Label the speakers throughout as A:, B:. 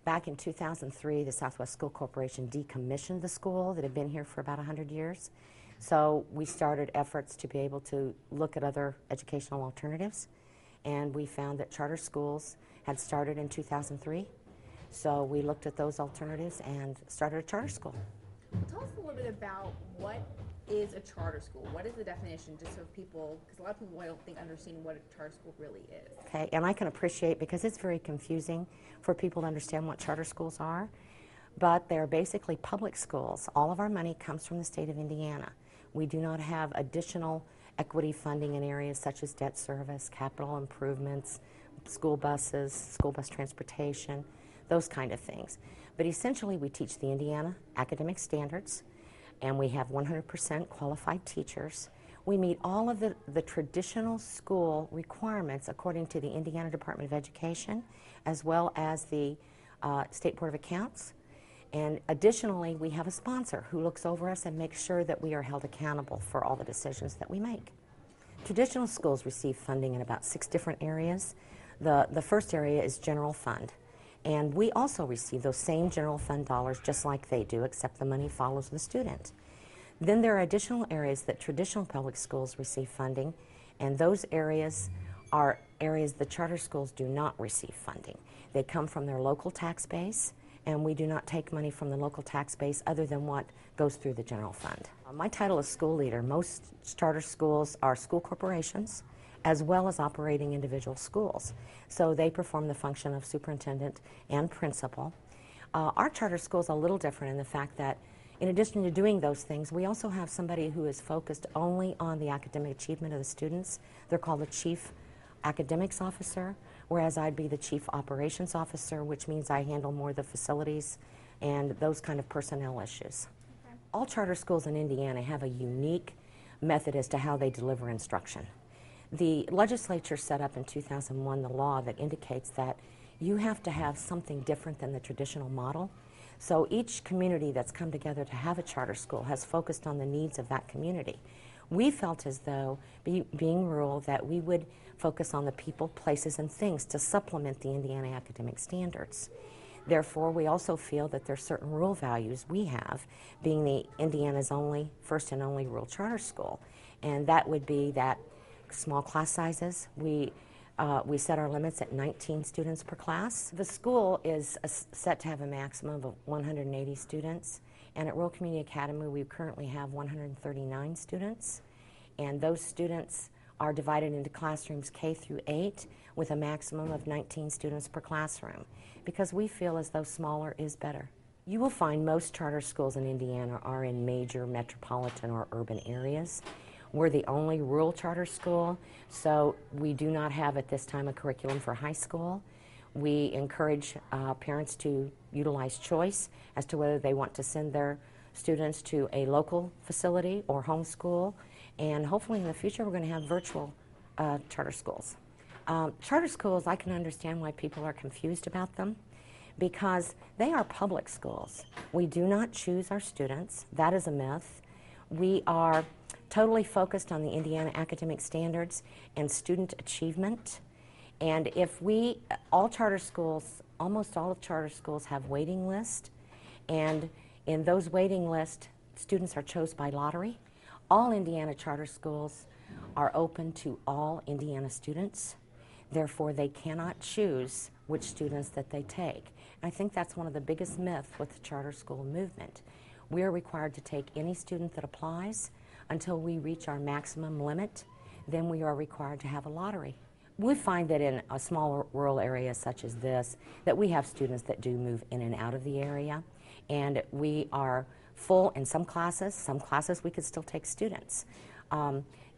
A: Back in 2003, the Southwest School Corporation decommissioned the school that had been here for about 100 years. So we started efforts to be able to look at other educational alternatives, and we found that charter schools had started in 2003. So we looked at those alternatives and started a charter school.
B: Tell us a little bit about what is a charter school. What is the definition, just so people, because a lot of people I don't think understand what a charter school really is.
A: Okay, and I can appreciate, because it's very confusing for people to understand what charter schools are, but they're basically public schools. All of our money comes from the state of Indiana. We do not have additional equity funding in areas such as debt service, capital improvements, school buses, school bus transportation, those kind of things. But essentially we teach the Indiana academic standards, and we have 100% qualified teachers. We meet all of the traditional school requirements according to the Indiana Department of Education, as well as the State Board of Accounts. And additionally, we have a sponsor who looks over us and makes sure that we are held accountable for all the decisions that we make. Traditional schools receive funding in about 6 different areas. The first area is general fund. And we also receive those same general fund dollars just like they do, except the money follows the student. Then there are additional areas that traditional public schools receive funding, and those areas are areas the charter schools do not receive funding. They come from their local tax base, and we do not take money from the local tax base other than what goes through the general fund. My title is school leader. Most charter schools are school corporations, as well as operating individual schools. So they perform the function of superintendent and principal. Our charter school is a little different in the fact that in addition to doing those things, we also have somebody who is focused only on the academic achievement of the students. They're called the Chief Academics Officer, whereas I'd be the Chief Operations Officer, which means I handle more of the facilities and those kind of personnel issues. Okay. All charter schools in Indiana have a unique method as to how they deliver instruction. The legislature set up in 2001 the law that indicates that you have to have something different than the traditional model. So each community that's come together to have a charter school has focused on the needs of that community. We felt as though, being rural, that we would focus on the people, places, and things to supplement the Indiana academic standards. Therefore, we also feel that there are certain rural values we have, being the Indiana's first and only rural charter school, and that would be that small class sizes. We set our limits at 19 students per class. The school is set to have a maximum of 180 students, and at Rural Community Academy we currently have 139 students, and those students are divided into classrooms K through 8 with a maximum of 19 students per classroom, because we feel as though smaller is better. You will find most charter schools in Indiana are in major metropolitan or urban areas. We're the only rural charter school, so we do not have at this time a curriculum for high school. We encourage parents to utilize choice as to whether they want to send their students to a local facility or homeschool, and hopefully in the future we're going to have virtual charter schools. Charter schools, I can understand why people are confused about them, because they are public schools. We do not choose our students. That is a myth. We are totally focused on the Indiana academic standards and student achievement. And if almost all charter schools have waiting lists, and in those waiting lists, students are chosen by lottery. All Indiana charter schools are open to all Indiana students. Therefore, they cannot choose which students that they take. And I think that's one of the biggest myths with the charter school movement. We are required to take any student that applies until we reach our maximum limit. Then we are required to have a lottery. We find that in a small rural area such as this, that we have students that do move in and out of the area, and we are full in some classes we could still take students.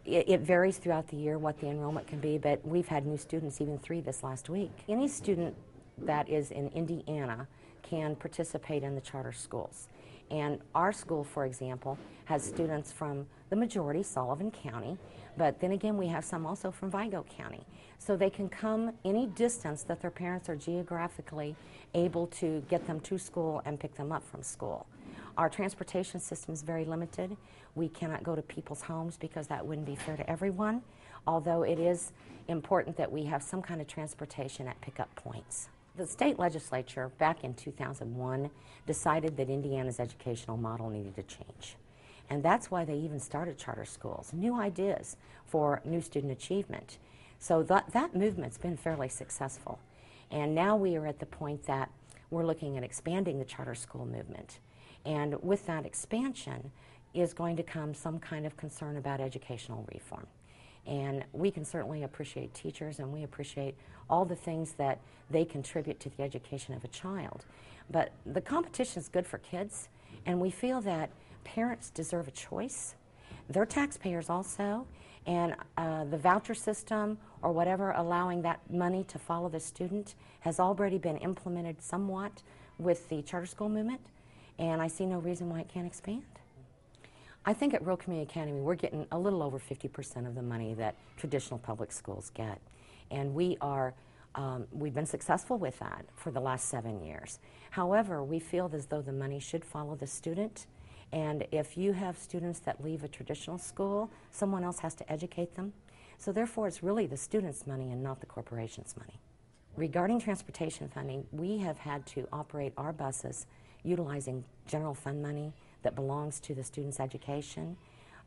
A: It varies throughout the year what the enrollment can be, but we've had new students, even 3 this last week. Any student that is in Indiana can participate in the charter schools. And our school, for example, has students from the majority, Sullivan County, but then again we have some also from Vigo County. So they can come any distance that their parents are geographically able to get them to school and pick them up from school. Our transportation system is very limited. We cannot go to people's homes because that wouldn't be fair to everyone, although it is important that we have some kind of transportation at pickup points. The state legislature back in 2001 decided that Indiana's educational model needed to change. And that's why they even started charter schools, new ideas for new student achievement. So that movement's been fairly successful. And now we are at the point that we're looking at expanding the charter school movement. And with that expansion is going to come some kind of concern about educational reform. And we can certainly appreciate teachers, and we appreciate all the things that they contribute to the education of a child. But the competition is good for kids, and we feel that parents deserve a choice. They're taxpayers also, and the voucher system or whatever allowing that money to follow the student has already been implemented somewhat with the charter school movement, and I see no reason why it can't expand. I think at Rural Community Academy we're getting a little over 50% of the money that traditional public schools get, and we've been successful with that for the last 7 years. However, we feel as though the money should follow the student, and if you have students that leave a traditional school, someone else has to educate them. So therefore, it's really the student's money and not the corporation's money. Regarding transportation funding, we have had to operate our buses utilizing general fund money that belongs to the student's education,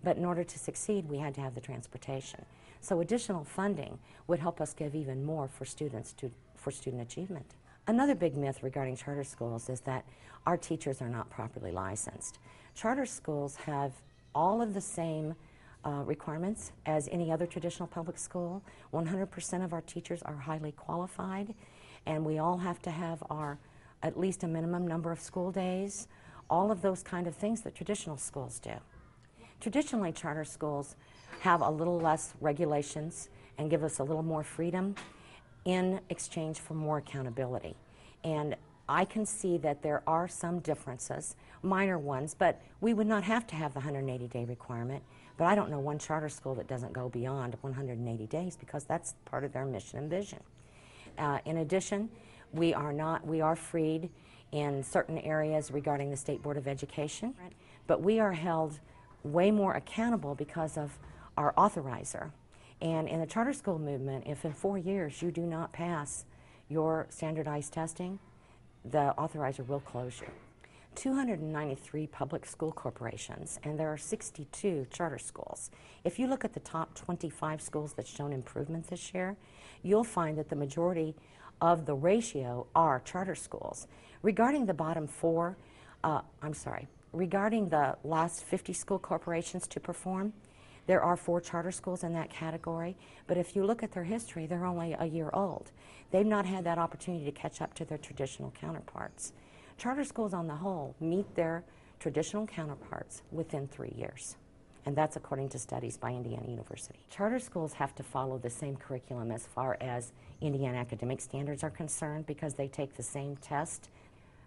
A: but in order to succeed, we had to have the transportation. So additional funding would help us give even more for students for student achievement. Another big myth regarding charter schools is that our teachers are not properly licensed. Charter schools have all of the same requirements as any other traditional public school. 100% of our teachers are highly qualified, and we all have to have at least a minimum number of school days, all of those kind of things that traditional schools do. Traditionally, charter schools have a little less regulations and give us a little more freedom in exchange for more accountability. And I can see that there are some differences, minor ones, but we would not have to have the 180-day requirement. But I don't know one charter school that doesn't go beyond 180 days because that's part of their mission and vision. In addition, we are freed in certain areas regarding the State Board of Education, but we are held way more accountable because of our authorizer. And in the charter school movement, if in 4 years you do not pass your standardized testing, the authorizer will close you. 293 public school corporations, and there are 62 charter schools. If you look at the top 25 schools that's shown improvement this year, you'll find that the majority of the ratio are charter schools. Regarding the bottom four, regarding the last 50 school corporations to perform, there are 4 charter schools in that category, but if you look at their history, they're only a year old. They've not had that opportunity to catch up to their traditional counterparts. Charter schools on the whole meet their traditional counterparts within 3 years, and that's according to studies by Indiana University. Charter schools have to follow the same curriculum as far as Indiana academic standards are concerned because they take the same test.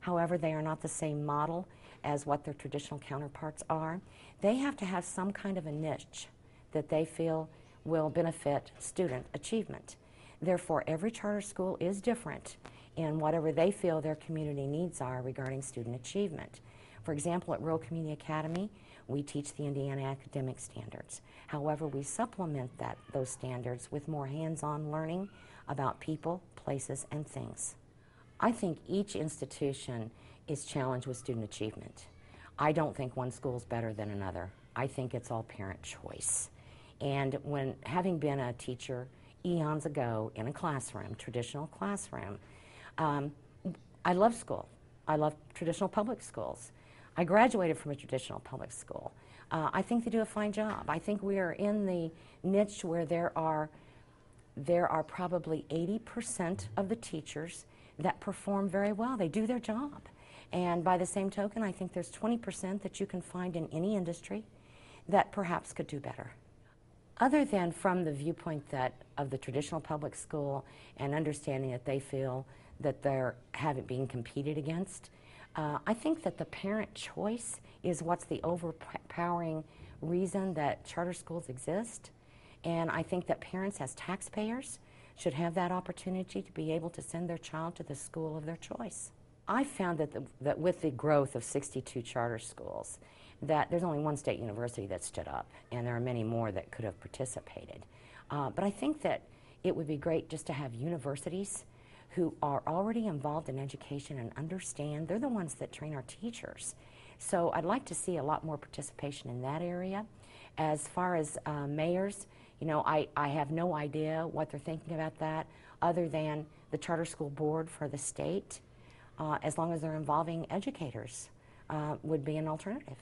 A: However, they are not the same model as what their traditional counterparts are. They have to have some kind of a niche that they feel will benefit student achievement. Therefore, every charter school is different in whatever they feel their community needs are regarding student achievement. For example, at Rural Community Academy, we teach the Indiana academic standards. However, we supplement those standards with more hands-on learning about people, places, and things. I think each institution is challenged with student achievement. I don't think one school is better than another. I think it's all parent choice. And when having been a teacher eons ago in a classroom, traditional classroom, I love school. I love traditional public schools. I graduated from a traditional public school. I think they do a fine job. I think we are in the niche where there are probably 80% of the teachers that perform very well. They do their job. And by the same token, I think there's 20% that you can find in any industry that perhaps could do better. Other than from the viewpoint of the traditional public school and understanding that they feel that they're being competed against, I think that the parent choice is what's the overpowering reason that charter schools exist. And I think that parents as taxpayers should have that opportunity to be able to send their child to the school of their choice. I found that with the growth of 62 charter schools, that there's only one state university that stood up, and there are many more that could have participated. But I think that it would be great just to have universities who are already involved in education and understand. They're the ones that train our teachers. So I'd like to see a lot more participation in that area. As far as mayors, you know, I have no idea what they're thinking about that other than the charter school board for the state, as long as they're involving educators, would be an alternative.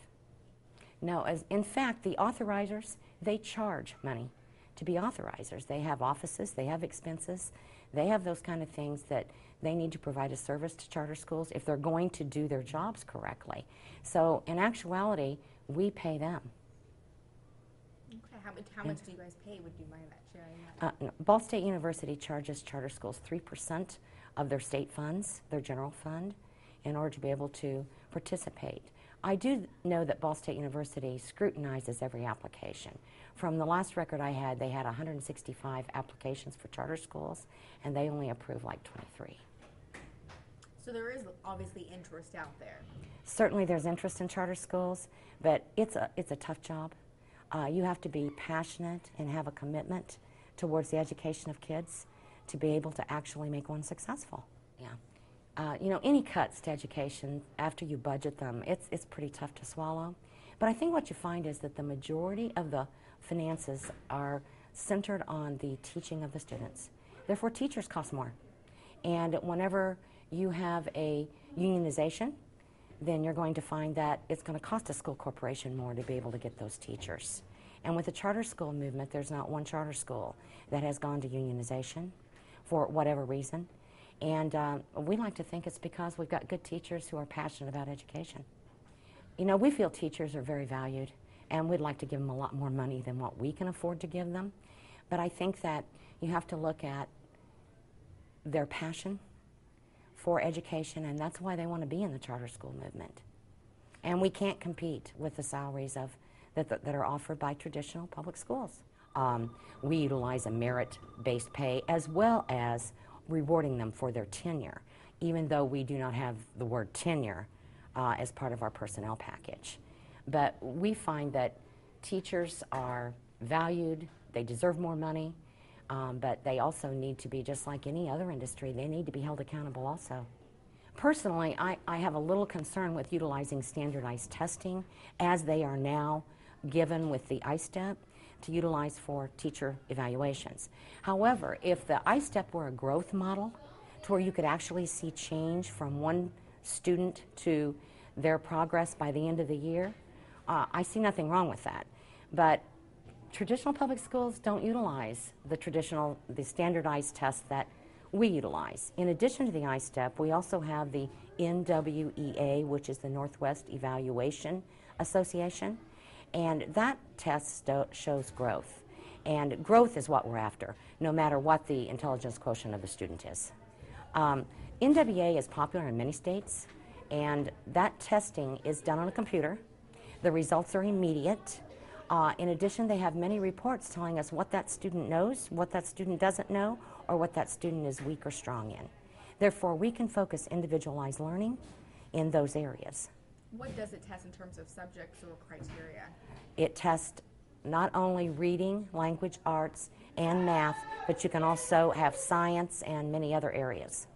A: No, in fact, the authorizers, they charge money to be authorizers. They have offices, they have expenses, they have those kind of things that they need to provide a service to charter schools if they're going to do their jobs correctly. So in actuality, we pay them.
B: Okay, how much do you guys pay? Would you mind sharing that?
A: No. Ball State University charges charter schools 3% of their state funds, their general fund, in order to be able to participate. I do know that Ball State University scrutinizes every application. From the last record I had, they had 165 applications for charter schools, and they only approved like 23.
B: So there is obviously interest out there.
A: Certainly there's interest in charter schools, but it's a tough job. You have to be passionate and have a commitment towards the education of kids to be able to actually make one successful. Yeah. You know, any cuts to education after you budget them, it's pretty tough to swallow. But I think what you find is that the majority of the finances are centered on the teaching of the students. Therefore, teachers cost more. And whenever you have a unionization, then you're going to find that it's going to cost a school corporation more to be able to get those teachers. And with the charter school movement, there's not one charter school that has gone to unionization for whatever reason. And we like to think it's because we've got good teachers who are passionate about education. You know, we feel teachers are very valued, and we'd like to give them a lot more money than what we can afford to give them. But I think that you have to look at their passion for education, and that's why they want to be in the charter school movement. And we can't compete with the salaries that are offered by traditional public schools. We utilize a merit-based pay as well as rewarding them for their tenure, even though we do not have the word tenure as part of our personnel package. But we find that teachers are valued, they deserve more money, but they also need to be, just like any other industry, they need to be held accountable also. Personally, I have a little concern with utilizing standardized testing as they are now given with the I-STEP to utilize for teacher evaluations. However, if the I-STEP were a growth model to where you could actually see change from one student to their progress by the end of the year, I see nothing wrong with that. But traditional public schools don't utilize the standardized tests that we utilize. In addition to the I-STEP, we also have the NWEA, which is the Northwest Evaluation Association. And that test shows growth. And growth is what we're after, no matter what the intelligence quotient of the student is. NWEA is popular in many states, and that testing is done on a computer. The results are immediate. In addition, they have many reports telling us what that student knows, what that student doesn't know, or what that student is weak or strong in. Therefore, we can focus individualized learning in those areas.
B: What does it test in terms of subjects or criteria?
A: It tests not only reading, language, arts, and math, but you can also have science and many other areas.